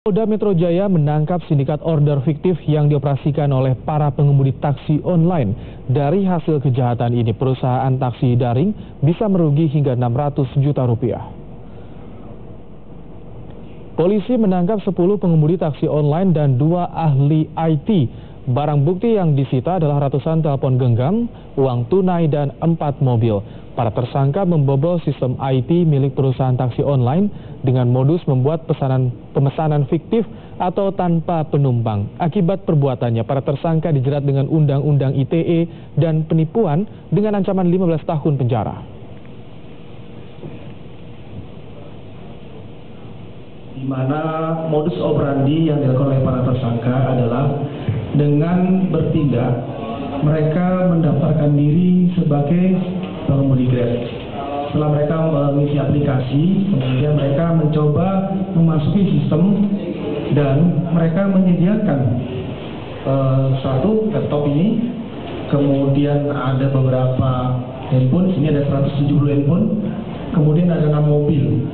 Polda Metro Jaya menangkap sindikat order fiktif yang dioperasikan oleh para pengemudi taksi online. Dari hasil kejahatan ini, perusahaan taksi daring bisa merugi hingga 600 juta rupiah. Polisi menangkap 10 pengemudi taksi online dan 2 ahli IT. Barang bukti yang disita adalah ratusan telepon genggam, uang tunai, dan 4 mobil. Para tersangka membobol sistem IT milik perusahaan taksi online dengan modus membuat pemesanan fiktif atau tanpa penumpang. Akibat perbuatannya, para tersangka dijerat dengan Undang-Undang ITE dan penipuan dengan ancaman 15 tahun penjara. Di mana modus operandi yang dilakukan oleh para tersangka adalah dengan bertindak, mereka mendaftarkan diri sebagai pengemudi Grab. Setelah mereka mengisi aplikasi, kemudian mereka mencoba memasuki sistem dan mereka menyediakan satu laptop ini, kemudian ada beberapa handphone, sini ada 170 handphone, kemudian ada 6 mobil.